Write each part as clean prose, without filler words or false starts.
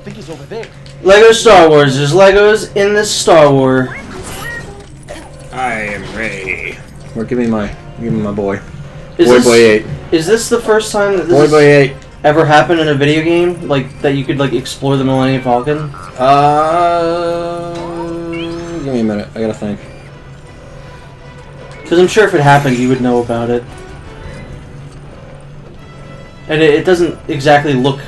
think he's over there. Lego Star Wars. There's Legos in this Star Wars. I am Ray. Or give me my boy. Boy 8. Is this the first time that Boy 8 ever happened in a video game? Like, that you could, like, explore the Millennium Falcon? Give me a minute. I gotta think. Because I'm sure if it happened, you would know about it. And it doesn't exactly look,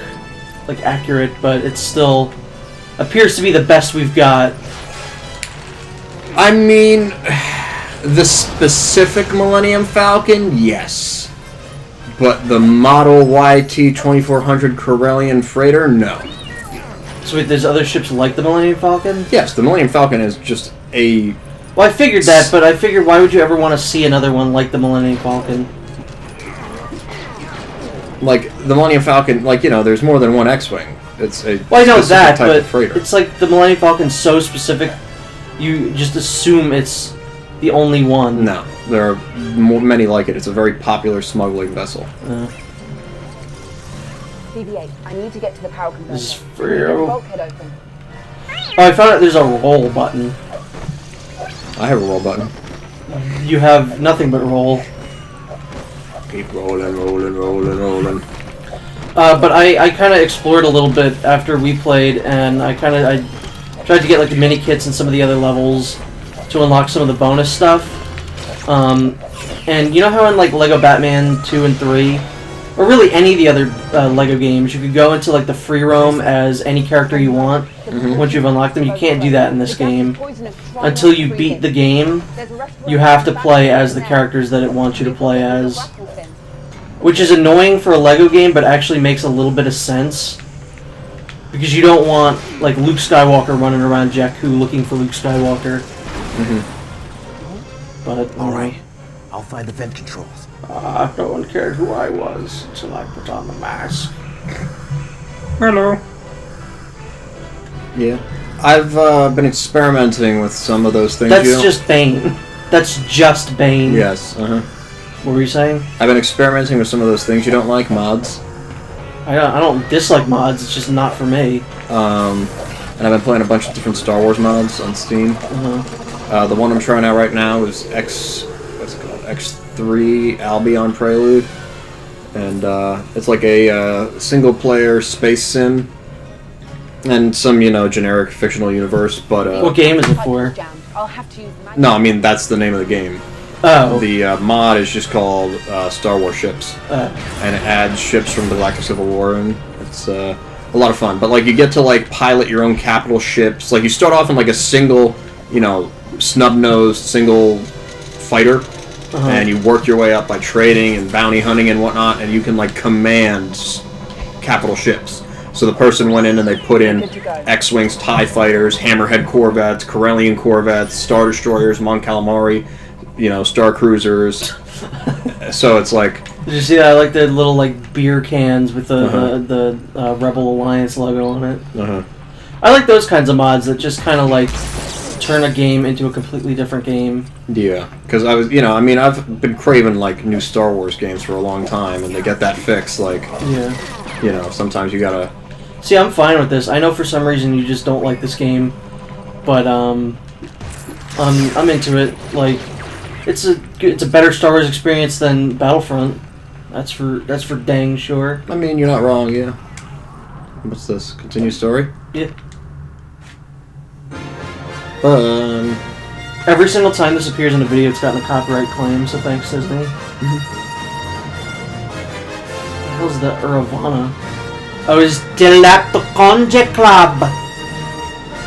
like, accurate, but it still appears to be the best we've got. I mean, the specific Millennium Falcon, yes. But the Model YT 2400 Corellian Freighter, no. So wait, there's other ships like the Millennium Falcon? Yes, the Millennium Falcon is just a... Well, I figured that, but I figured why would you ever want to see another one like the Millennium Falcon? Like, the Millennium Falcon, like, you know, there's more than one X-Wing. It's a well, I know that, type but of freighter. it's like the Millennium Falcon's so specific, you just assume it's the only one. No, there are many like it. It's a very popular smuggling vessel. BB-8, I need to get to the power converter. This is for you. Bulkhead open. Oh, I found out there's a roll button. I have a roll button. You have nothing but roll. Keep rolling, rolling, rolling, rolling. But I kind of explored a little bit after we played, and I tried to get like the mini kits and some of the other levels to unlock some of the bonus stuff. And you know how in like Lego Batman 2 and 3, or really any of the other Lego games, you could go into like the free roam as any character you want. Once you've unlocked them, you can't do that in this game. Until you beat the game, you have to play as the characters that it wants you to play as. Which is annoying for a Lego game, but actually makes a little bit of sense. Because you don't want, like, Luke Skywalker running around Jakku looking for Luke Skywalker. But, alright, I'll find the vent controls. No one cared who I was until I put on the mask. Hello. Yeah. I've been experimenting with some of those things. That's just Bane. That's just Bane. Yes, What were you saying? I've been experimenting with some of those things you don't like, mods. I don't dislike mods, it's just not for me. And I've been playing a bunch of different Star Wars mods on Steam. The one I'm trying out right now is X3 Albion Prelude. And it's like a single-player space sim. And some, you know, generic fictional universe, but... what game is it for? No, I mean, that's the name of the game. Oh. The mod is just called Star Wars Ships. And it adds ships from the Galactic Civil War, and it's a lot of fun. But, like, you get to, like, pilot your own capital ships. Like, you start off in, like, a single, you know, snub-nosed single fighter. And you work your way up by trading and bounty hunting and whatnot, and you can, like, command capital ships. So the person went in and they put in X-Wings, TIE Fighters, Hammerhead Corvettes, Corellian Corvettes, Star Destroyers, Mon Calamari, you know, Star Cruisers. So it's like... Did you see that? I like the little, like, beer cans with the Rebel Alliance logo on it. I like those kinds of mods that just kind of, like, turn a game into a completely different game. Yeah, because I was, you know, I mean, I've been craving, like, new Star Wars games for a long time, and they get that fixed, like... Yeah. You know, sometimes you gotta... See, I'm fine with this. I know for some reason you just don't like this game, but I'm into it. Like, it's a better Star Wars experience than Battlefront. That's for dang sure. I mean, you're not wrong. Yeah. What's this? Continue story? Yeah. Every single time this appears in a video, it's gotten a copyright claim. So thanks, Disney. What the hell's the Uravana? I was still at the Kanjiklub.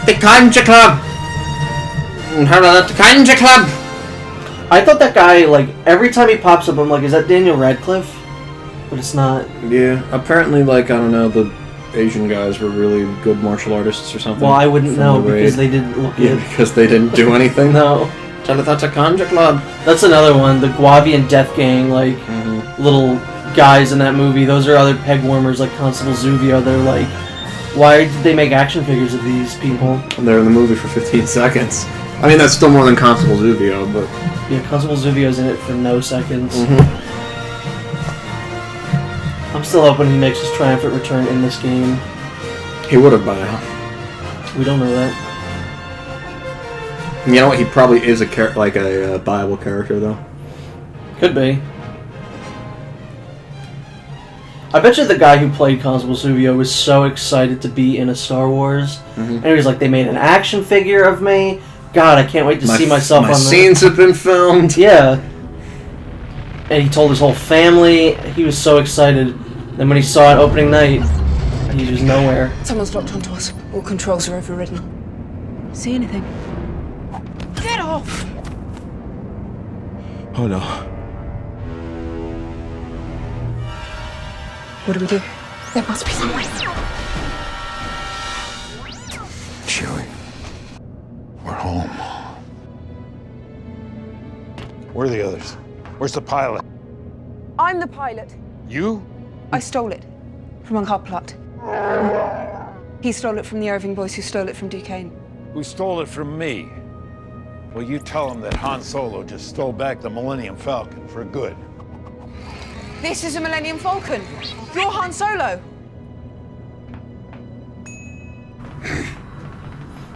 The Kanjiklub! Hello at the Kanjiklub! I thought that guy, like, every time he pops up, I'm like, is that Daniel Radcliffe? But it's not. Yeah, apparently, like, I don't know, the Asian guys were really good martial artists or something. Well, I wouldn't know because they didn't look good. Because they didn't do anything? No. Tell it that's a Kanjiklub. That's another one, the Guavian Death Gang, like, little guys in that movie. Those are other peg warmers like Constable Zuvio. They're like, why did they make action figures of these people? They're in the movie for 15 seconds. I mean, that's still more than Constable Zuvio, but... Yeah, Constable Zuvio's in it for no seconds. I'm still hoping he makes his triumphant return in this game. He would have by now. We don't know that. You know what? He probably is a viable character, though. Could be. I bet you the guy who played Constable Suvio was so excited to be in a Star Wars. And he was like, they made an action figure of me. God, I can't wait to see myself on My scenes have been filmed. Yeah. And he told his whole family. He was so excited. Then when he saw it opening night, he was nowhere. Someone's locked onto us. All controls are overridden. See anything? Get off! Oh no. What do we do? There must be some way. Chewie. We're home. Where are the others? Where's the pilot? I'm the pilot. You? I stole it from Uncle Plot. He stole it from the Irving boys who stole it from Duquesne. Who stole it from me? Well, you tell him that Han Solo just stole back the Millennium Falcon for good. This is a Millennium Falcon. You're Han Solo.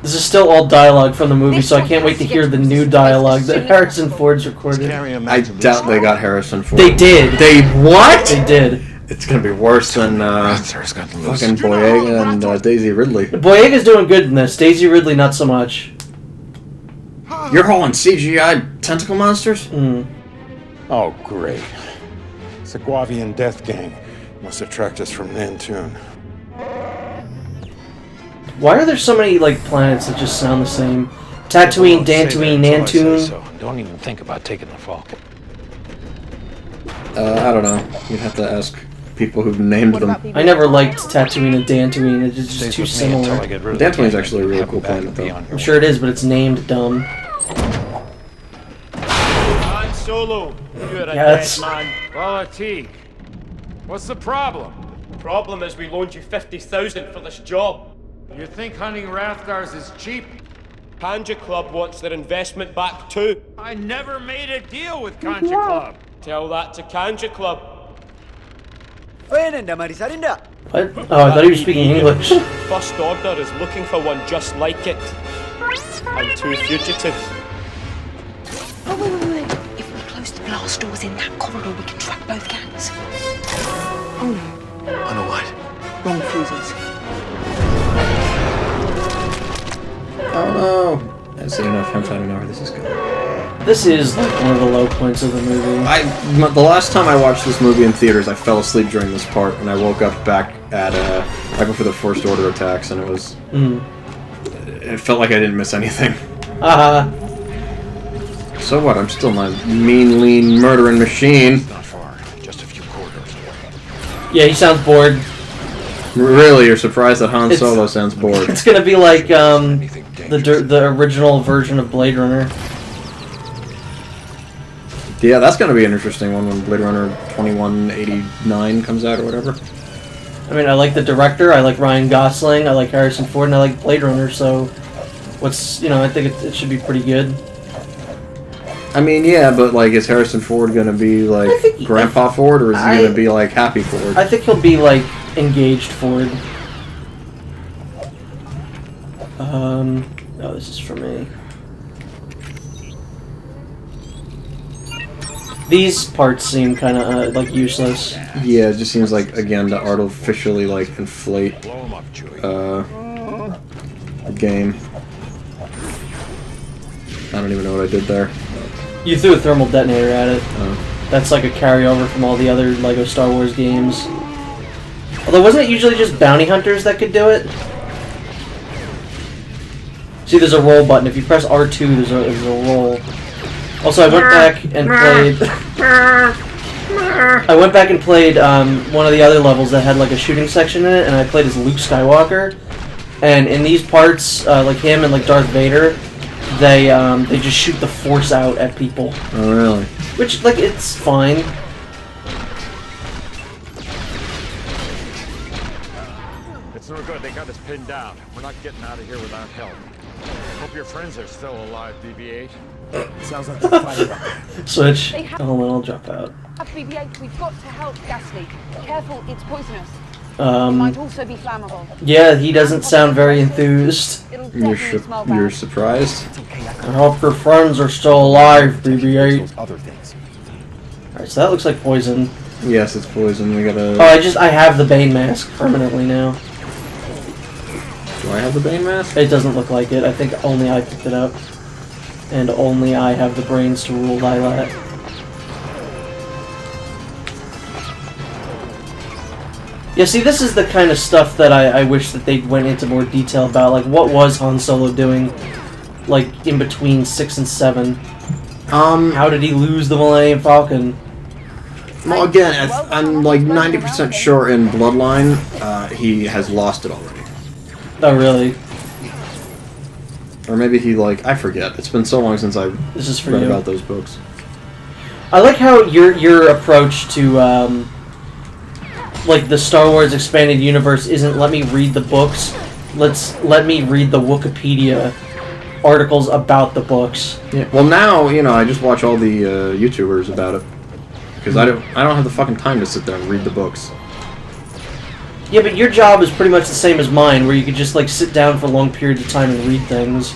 This is still all dialogue from the movie, so I can't wait to hear the new dialogue that Harrison Ford's recorded. I doubt they got Harrison Ford. They did. They what? They did. It's gonna be worse than fucking Boyega and Daisy Ridley. Boyega's doing good in this. Daisy Ridley, not so much. You're hauling CGI tentacle monsters? Oh, great. Sequavian death gang must have tracked us from Nantoon. Why are there so many like planets that just sound the same? Tatooine, Dantooine, Nantoon. So. Don't even think about taking the Falcon. I don't know. You'd have to ask people who've named them. I never liked Tatooine and Dantooine. It's just too similar. Dantooine's actually a really cool planet, though. I'm sure it is, but it's named dumb. Han Solo, you're a Yes. dead man. Politique. What's the problem? Problem is we loaned you 50,000 for this job. You think hunting Rathdars is cheap? Kanjiklub wants their investment back too. I never made a deal with Kanjiklub. Tell that to Kanjiklub. What? Oh, I thought he was speaking English. First Order is looking for one just like it. And 2 fugitives. Oh, wait. If we close the blast doors in that corridor, we can track both gangs. Oh, no. I know what. Wrong fuses. Oh no! I've seen enough hentai to know where this is going. This is like one of the low points of the movie. The last time I watched this movie in theaters, I fell asleep during this part, and I woke up back at right before the First Order attacks, and it was. It felt like I didn't miss anything. So what? I'm still my mean, lean, murdering machine. Not far. Just a few corridors away. Yeah, he sounds bored. Really, you're surprised that Han Solo sounds bored. It's gonna be like the original version of Blade Runner. Yeah, that's gonna be an interesting one when Blade Runner 2189 comes out or whatever. I mean, I like the director, I like Ryan Gosling, I like Harrison Ford, and I like Blade Runner, so I think it should be pretty good. I mean, yeah, but like, is Harrison Ford gonna be like Grandpa Ford, or is he gonna be like Happy Ford? I think he'll be like engaged Ford. Oh, this is for me. These parts seem kind of like useless. Yeah, it just seems like, again, to artificially like inflate Blow him up, Chewie. the game. I don't even know what I did there. You threw a thermal detonator at it. That's like a carryover from all the other LEGO Star Wars games. Although, wasn't it usually just bounty hunters that could do it? See, there's a roll button. If you press R2, there's a roll. Also, I went back and played one of the other levels that had like a shooting section in it, and I played as Luke Skywalker. And in these parts, like him and like Darth Vader, they just shoot the Force out at people. Oh, really? Which, like, it's fine. It's no good. They got us pinned down. We're not getting out of here without help. Hope your friends are still alive, BB-8. Sounds like they're fighting. Switch. Hold on, I'll drop out. BB-8, we've got to help Gasly. Careful, it's poisonous. might also be flammable. Yeah, he doesn't sound very enthused. It'll You're, definitely smell you're bad. surprised? I hope your friends are still alive, BB-8. Those other things. Alright, so that looks like poison. Yes, it's poison. We gotta... Oh, I have the Bane mask permanently now. Do I have the Bane mask? It doesn't look like it. I think only I picked it up. And only I have the brains to rule Lilat. Yeah, see, this is the kind of stuff that I wish that they went into more detail about. Like, what was Han Solo doing, like, in between 6 and 7? How did he lose the Millennium Falcon? Well, again, I'm like 90% sure in Bloodline, he has lost it already. Oh, really? Or maybe he, like, I forget. It's been so long since I This is for read you. about those books. I like how your approach to, like, the Star Wars Expanded Universe isn't let me read the books, let me read the Wikipedia articles about the books. Yeah. Well, now, you know, I just watch all the YouTubers about it. Because I don't have the fucking time to sit there and read the books. Yeah, but your job is pretty much the same as mine, where you could just, like, sit down for long periods of time and read things.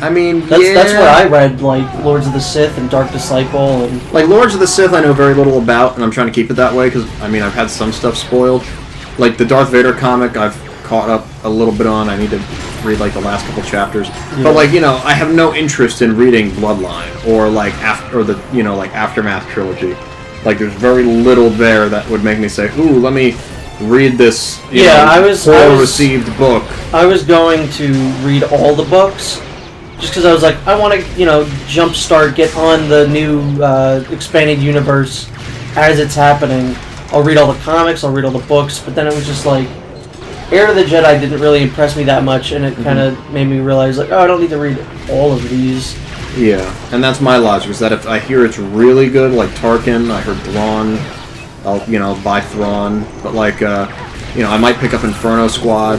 I mean, That's where I read, like, Lords of the Sith and Dark Disciple and... Like, Lords of the Sith I know very little about, and I'm trying to keep it that way, because, I mean, I've had some stuff spoiled. Like, the Darth Vader comic I've caught up a little bit on. I need to read, like, the last couple chapters. Yeah. But, like, you know, I have no interest in reading Bloodline, or, like, the, you know, like, Aftermath trilogy. Like, there's very little there that would make me say, ooh, let me read this, you know, I was received book. I was going to read all the books, just because I was like, I want to, you know, jumpstart, get on the new Expanded Universe as it's happening. I'll read all the comics, I'll read all the books, but then it was just like, Heir of the Jedi didn't really impress me that much, and it kind of made me realize, like, oh, I don't need to read all of these. Yeah, and that's my logic, is that if I hear it's really good, like Tarkin, I heard Thrawn, I'll, you know, buy Thrawn, but like, you know, I might pick up Inferno Squad.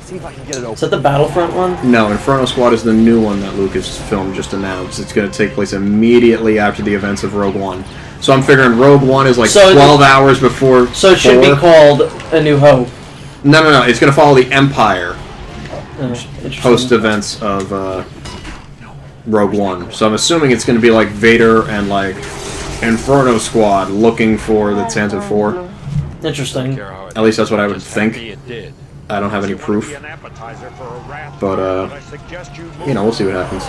See if I can get it open. Is that the Battlefront one? No, Inferno Squad is the new one that Lucasfilm just announced. It's going to take place immediately after the events of Rogue One. So I'm figuring Rogue One is like 12 hours before. So it should be called A New Hope. No. It's going to follow the Empire Interesting. post events of Rogue One. So I'm assuming it's going to be like Vader and like Inferno Squad looking for the Tantive 4. Interesting. At least that's what I would think. I don't have any proof. But, you know, we'll see what happens.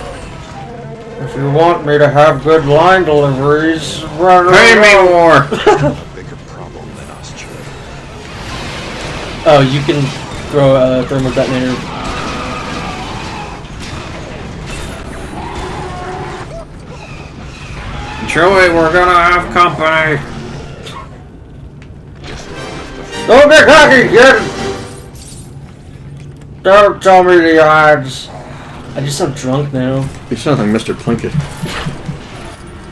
If you want me to have good line deliveries, Pay me more! Bigger problem than us, Chewie. Oh, you can throw a thermal detonator. Chewie, we're gonna have company! Don't get cocky, kid! Don't tell me the odds. I just sound drunk now. You sound like Mr. Plinkett.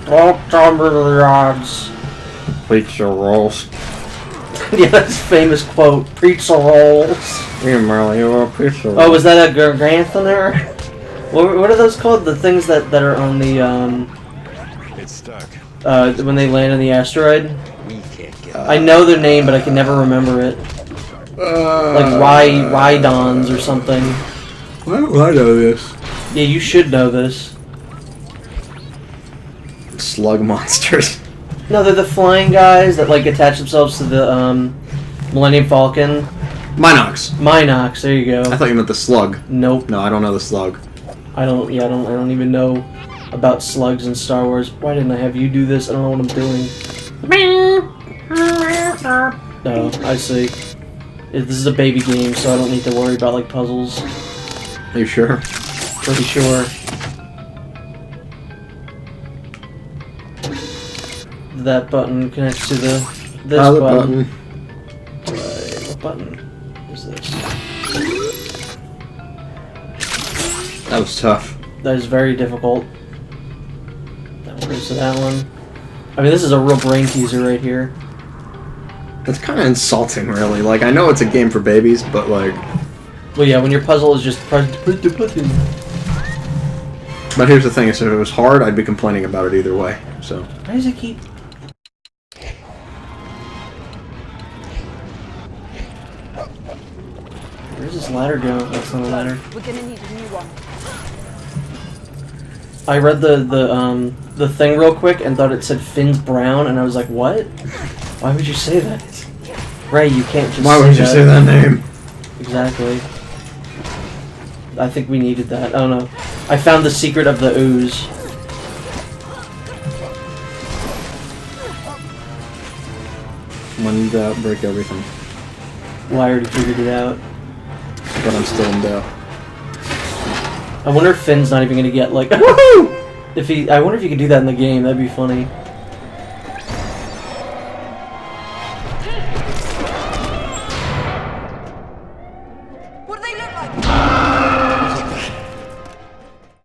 Don't tell me the odds. Pizza rolls. Yeah, that's a famous quote. Pizza rolls. Yeah, Marley, you want pizza rolls? Oh, was that a Garganthiner? What are those called? The things that are on the, It's stuck. when they land on the asteroid? We can't get I know their name, but I can never remember it. Like Rhydons or something. Why do I know this? Yeah, you should know this. Slug monsters. No, they're the flying guys that like attach themselves to the Millennium Falcon. Minox. Minox, there you go. I thought you meant the slug. Nope. No, I don't know the slug. I don't even know about slugs in Star Wars. Why didn't I have you do this? I don't know what I'm doing. No, I see. This is a baby game, so I don't need to worry about like puzzles. Are you sure? Pretty sure. That button connects to this the button. button. What button is this? That was tough. That is very difficult. That one goes to that one. I mean, this is a real brain teaser right here. That's kind of insulting, really. Like, I know it's a game for babies, but like... Well, yeah, when your puzzle is just press the button. But here's the thing, if it was hard, I'd be complaining about it either way, so... Why does it keep... Where's this ladder go? That's not a ladder. We're gonna need a new one. I read the thing real quick and thought it said Finn's Brown, and I was like, what? Why would you say that? Ray, you can't just Why would you say that name? Exactly. I think we needed that. I don't know. I found the secret of the ooze. When in doubt, break everything. Well, I already figured it out. But I'm still in doubt. I wonder if Finn's not even gonna get like woohoo! I wonder if you could do that in the game. That'd be funny.